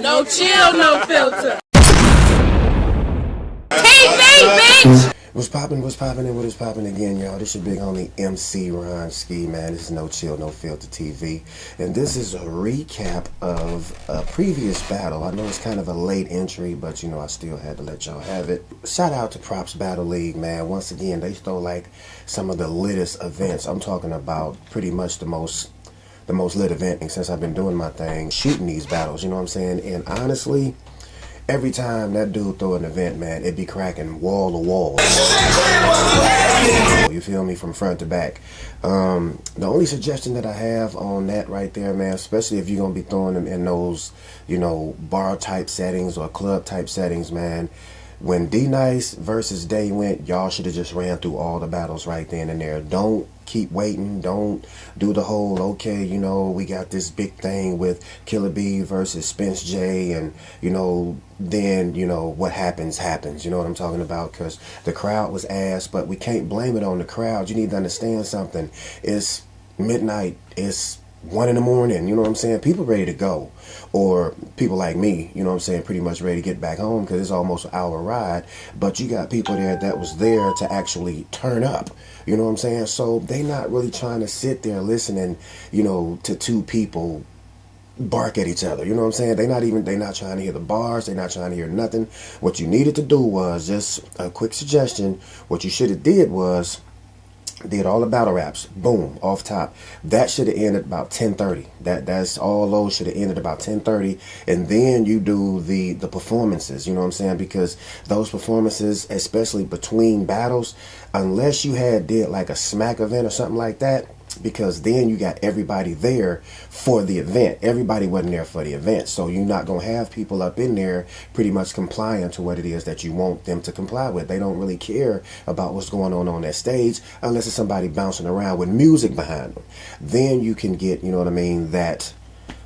No chill, no filter. TV, bitch! What's poppin', and what is poppin' again, y'all? This your big homie MC Ron-Skii, man. This is noChill, noFilterTV. And this is a recap of a previous battle. I know it's kind of a late entry, but, you know, I still had to let y'all have it. Shout out to Props Battle League, man. Once again, they stole, like, some of the littest events. I'm talking about pretty much the most lit event since I've been doing my thing, shooting these battles, you know what I'm saying? And honestly, every time that dude throw an event, man, it be cracking wall to wall. You feel me? From front to back. The only suggestion that I have on that right there, man, especially if you're going to be throwing them in those, you know, bar type settings or club type settings, man, when D-Nice versus Day went, y'all should have just ran through all the battles right then and there. Don't keep waiting. Don't do the whole, okay, you know, we got this big thing with Killer B versus Spence J, and, you know, then, you know, what happens. You know what I'm talking about? Because the crowd was ass, but we can't blame it on the crowd. You need to understand something. It's midnight. It's 1 in the morning, you know what I'm saying? People ready to go. Or people like me, you know what I'm saying, pretty much ready to get back home because it's almost an hour ride. But you got people there that was there to actually turn up, you know what I'm saying? So they not really trying to sit there listening, you know, to two people bark at each other, you know what I'm saying? They not trying to hear the bars, they not trying to hear nothing. What you needed to do was, just a quick suggestion, what you should have did was did all the battle raps, boom, off top. That should have ended about 10:30. That's all those should have ended about 10:30, and then you do the performances, you know what I'm saying? Because those performances, especially between battles, unless you had did like a smack event or something like that, because then you got everybody there for the event. Everybody wasn't there for the event, so you're not going to have people up in there pretty much complying to what it is that you want them to comply with. They don't really care about what's going on that stage unless it's somebody bouncing around with music behind them. Then you can get, you know what I mean, that,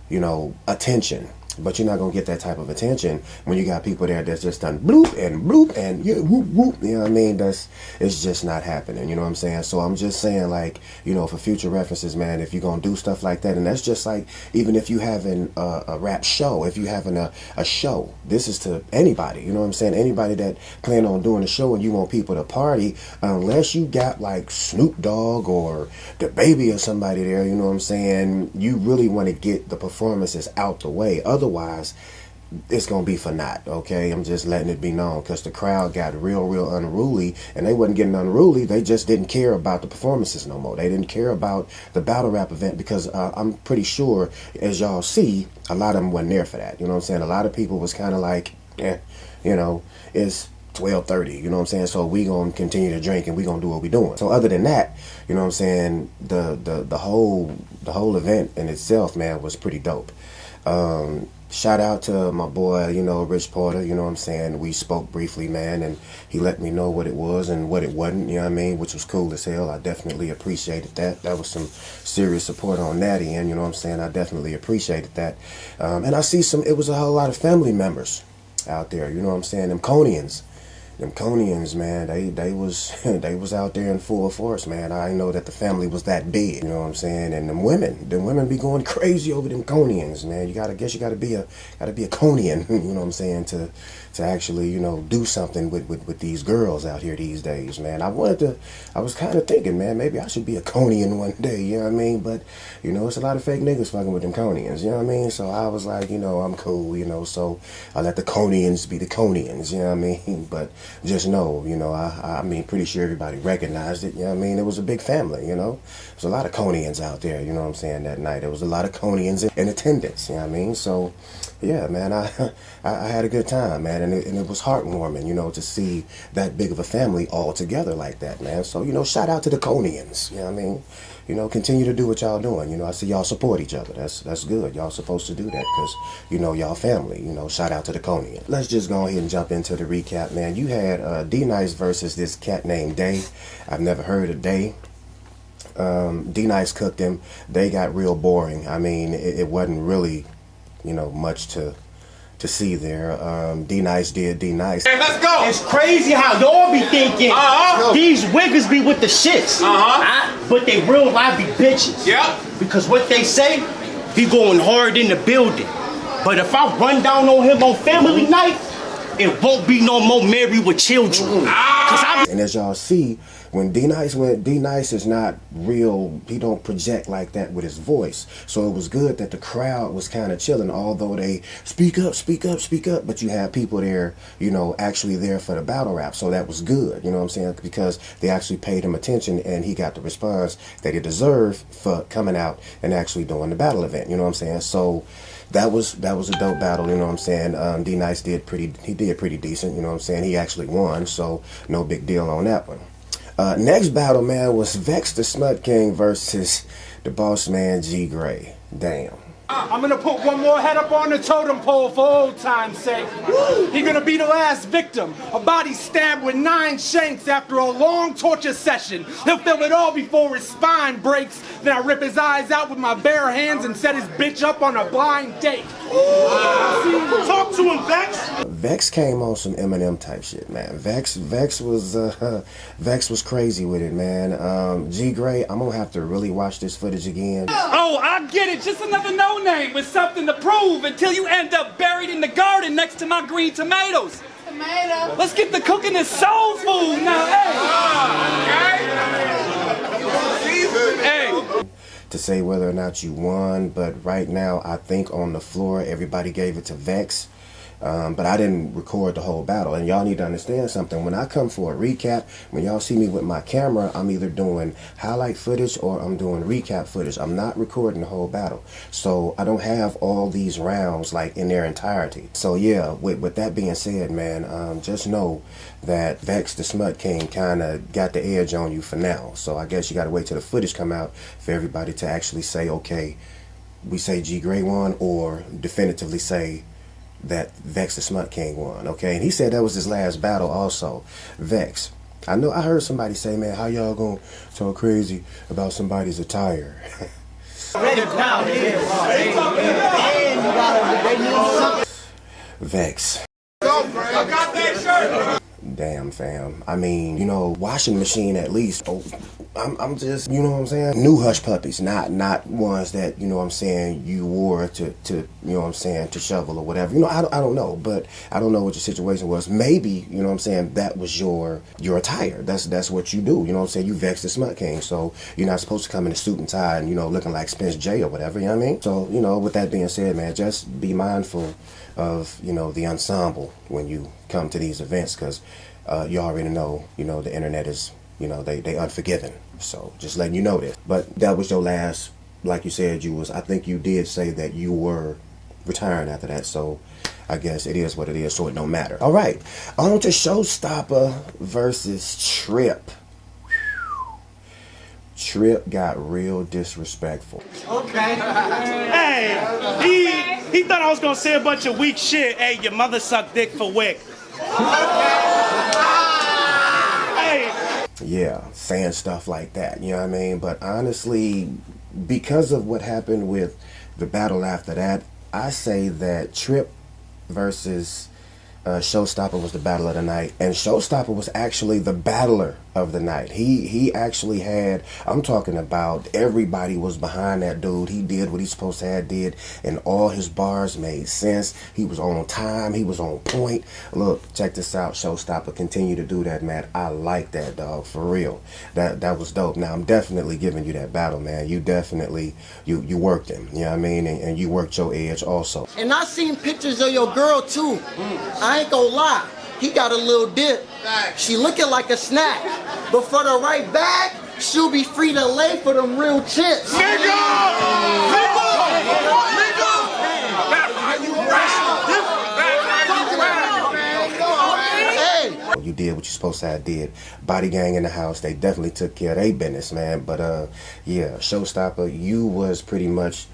you know, attention. But you're not going to get that type of attention when you got people there that's just done bloop and yeah, whoop whoop. You know what I mean? It's just not happening. You know what I'm saying? So I'm just saying, like, you know, for future references, man, if you're going to do stuff like that, and that's just like, even if you having a rap show, if you having a show, this is to anybody, you know what I'm saying? Anybody that plan on doing a show and you want people to party, unless you got like Snoop Dogg or the Baby or somebody there, you know what I'm saying? You really want to get the performances out the way. Otherwise, it's going to be for naught, okay? I'm just letting it be known because the crowd got real unruly, and they wasn't getting unruly. They just didn't care about the performances no more. They didn't care about the battle rap event because I'm pretty sure, as y'all see, a lot of them wasn't there for that. You know what I'm saying? A lot of people was kind of like, you know, it's 12:30, you know what I'm saying? So we gonna continue to drink and we gonna do what we doing. So other than that, you know what I'm saying, the whole event in itself, man, was pretty dope. Shout out to my boy, you know, Rich Porter, you know what I'm saying? We spoke briefly, man, and he let me know what it was and what it wasn't, you know what I mean? Which was cool as hell. I definitely appreciated that. That was some serious support on that end, you know what I'm saying? I definitely appreciated that. And I see it was a whole lot of family members out there, you know what I'm saying? Them Conians, man, they was out there in full force, man. I know that the family was that big, you know what I'm saying? And them women be going crazy over them Conians, man. I guess you gotta be a Conian, you know what I'm saying, to actually, you know, do something with these girls out here these days, man. I was kind of thinking, man, maybe I should be a Conian one day, you know what I mean? But, you know, it's a lot of fake niggas fucking with them Conians, you know what I mean? So I was like, you know, I'm cool, you know, so I let the Conians be the Conians, you know what I mean? But just know, you know, I mean, pretty sure everybody recognized it, you know what I mean? It was a big family, you know? There's a lot of Conians out there, you know what I'm saying, that night. There was a lot of Conians in attendance, you know what I mean? So, yeah, man, I had a good time, man, and it was heartwarming, you know, to see that big of a family all together like that, man. So, you know, shout out to the Conians, you know what I mean? You know, continue to do what y'all doing. You know, I see y'all support each other. That's good. Y'all supposed to do that because, you know, y'all family. You know, shout out to the Conian. Let's just go ahead and jump into the recap, man. You had D-Nice versus this cat named Day. I've never heard of Day. D-Nice cooked him. They got real boring. I mean, it wasn't really, you know, much to see there. D-Nice did D-Nice. Hey, let's go. It's crazy how y'all be thinking these wiggers be with the shits, but they real life be bitches. Yep. Because what they say, he going hard in the building. But if I run down on him on family night, it won't be no more married with children. And as y'all see, when D-Nice is not real, he don't project like that with his voice. So it was good that the crowd was kind of chilling, although they speak up, speak up, speak up. But you have people there, you know, actually there for the battle rap. So that was good, you know what I'm saying? Because they actually paid him attention and he got the response that he deserved for coming out and actually doing the battle event, you know what I'm saying? So that was a dope battle, you know what I'm saying? D-Nice did pretty decent, you know what I'm saying? He actually won, so no big deal on that one. Next battle, man, was Vex the Smut King versus the boss man G Gray. Damn. I'm gonna put one more head up on the totem pole for old time's sake. He gonna be the last victim. A body stabbed with 9 shanks after a long torture session. He'll feel it all before his spine breaks. Then I rip his eyes out with my bare hands and set his bitch up on a blind date. Talk to him, Vex. Vex came on some Eminem type shit, man. Vex was crazy with it, man. G Gray, I'm gonna have to really watch this footage again. Oh, I get it. Just another no-name with something to prove until you end up buried in the garden next to my green tomatoes. Tomato. Let's get to cooking this soul food now, hey. To say whether or not you won, but right now I think on the floor everybody gave it to Vex. But I didn't record the whole battle, and y'all need to understand something. When I come for a recap, when y'all see me with my camera, I'm either doing highlight footage or I'm doing recap footage. I'm not recording the whole battle, so I don't have all these rounds like in their entirety. So yeah, with that being said, man, just know that Vex the Smut King kind of got the edge on you for now. So I guess you got to wait till the footage come out for everybody to actually say, okay, we say G Gray won, or definitively say that Vex the Smut King won, okay? And he said that was his last battle also. Vex, I heard somebody say, man, how y'all gonna talk crazy about somebody's attire? Vex. I got that shirt. Damn, fam. I mean, you know, washing machine at least. Oh, I'm just, you know what I'm saying? New hush puppies, not ones that, you know what I'm saying, you wore to you know what I'm saying, to shovel or whatever. You know, I don't know, but I don't know what your situation was. Maybe, you know what I'm saying, that was your attire. That's what you do. You know what I'm saying? You Vex the Smut King, so you're not supposed to come in a suit and tie and, you know, looking like Spence J or whatever, you know what I mean? So, you know, with that being said, man, just be mindful of, you know, the ensemble when you come to these events, because you already know, you know, the internet is, you know, they unforgiving. So just letting you know this. But that was your last, like you said, I think you did say that you were retiring after that. So I guess it is what it is, so it don't matter. All right, on to Showstopper versus Trip. Trip got real disrespectful. Okay. Hey, he thought I was gonna say a bunch of weak shit. Hey, your mother sucked dick for wick. Yeah, saying stuff like that, you know what I mean? But honestly, because of what happened with the battle after that, I say that Trip versus Showstopper was the battle of the night, and Showstopper was actually the battler of the night. He actually had, I'm talking about, everybody was behind that dude. He did what he's supposed to have did, and all his bars made sense. He was on time, he was on point. Look, check this out, Showstopper, continue to do that, man. I like that, dog, for real. That was dope. Now I'm definitely giving you that battle, man. You definitely, you worked him, you know what I mean? And you worked your edge also. And I seen pictures of your girl too. I ain't gonna lie, he got a little dip. She looking like a snack, but for the right bag, she'll be free to lay for them real chips. You did what you're supposed to have did. Body gang in the house, they definitely took care of their business, man. But yeah, Showstopper, you was pretty much,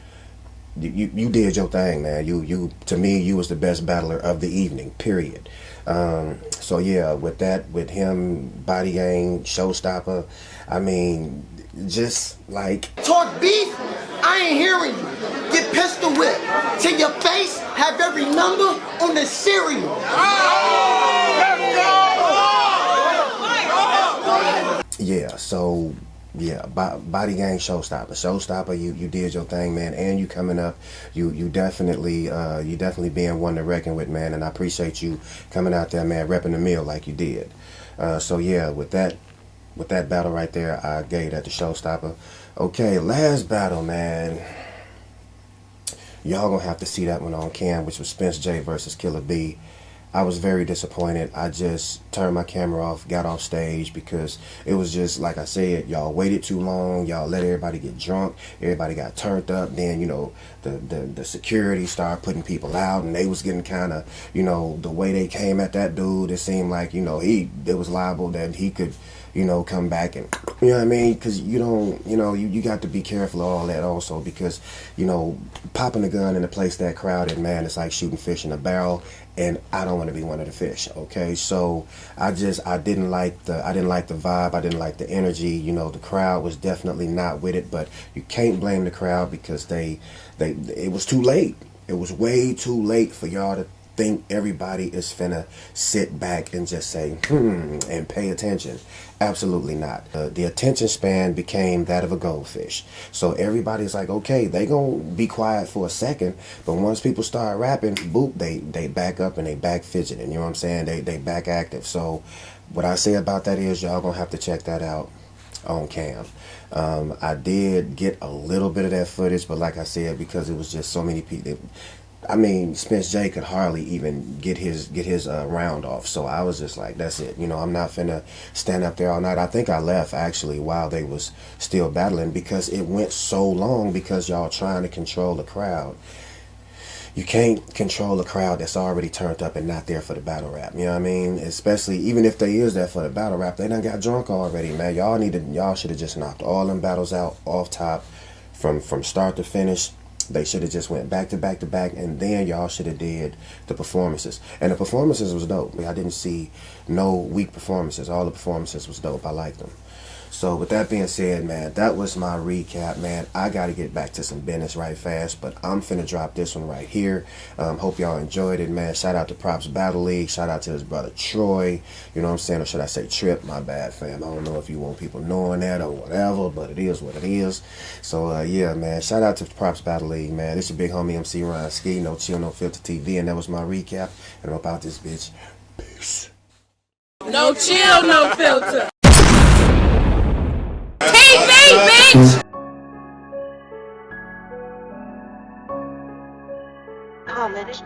you did your thing, man. You to me, you was the best battler of the evening, period. So yeah, with that, with him, Body Gang, Showstopper, I mean, just like talk beef, I ain't hearing you. Get pistol whipped till your face have every number on the cereal. yeah, so Yeah, Body Gang Showstopper, you did your thing, man, and you coming up, you definitely being one to reckon with, man, and I appreciate you coming out there, man, repping the mill like you did. So yeah, with that battle right there, I gave that to Showstopper. Okay, last battle, man. Y'all gonna have to see that one on cam, which was Spence J versus Killer B. I was very disappointed. I just turned my camera off, got off stage, because it was just, like I said, y'all waited too long. Y'all let everybody get drunk. Everybody got turned up. Then, you know, the security started putting people out, and they was getting kind of, you know, the way they came at that dude, it seemed like, you know, it was liable that he could, you know, come back and, you know what I mean? Because you don't, you know, you got to be careful of all that also, because, you know, popping a gun in a place that crowded, man, it's like shooting fish in a barrel, and I don't want to be one of the fish, okay? So I didn't like the vibe, I didn't like the energy, you know, the crowd was definitely not with it, but you can't blame the crowd because it was too late. It was way too late for y'all to think everybody is finna sit back and just say, and pay attention. Absolutely not. The attention span became that of a goldfish. So everybody's like, okay, they gonna be quiet for a second, but once people start rapping, boop, they back up and they back fidgeting. You know what I'm saying? They back active. So what I say about that is y'all gonna have to check that out on cam. I did get a little bit of that footage, but like I said, because it was just so many people, I mean, Spence J could hardly even get his round off. So I was just like, that's it. You know, I'm not finna stand up there all night. I think I left actually while they was still battling, because it went so long, because y'all trying to control the crowd. You can't control a crowd that's already turned up and not there for the battle rap. You know what I mean? Especially even if they is there for the battle rap, they done got drunk already, man. Y'all should have just knocked all them battles out off top from start to finish. They should have just went back to back to back, and then y'all should have did the performances. And the performances was dope. I didn't see no weak performances. All the performances was dope. I liked them. So with that being said, man, that was my recap, man. I got to get back to some business right fast, but I'm finna drop this one right here. Hope y'all enjoyed it, man. Shout out to Props Battle League. Shout out to his brother Troy. You know what I'm saying? Or should I say Trip? My bad, fam. I don't know if you want people knowing that or whatever, but it is what it is. So, yeah, man. Shout out to Props Battle League, man. This is your big homie MC Ron-Skii. noChill, noFilterTV, and that was my recap. And I'm about this bitch. Peace. noChill, noFilter. TV, bitch! Call it.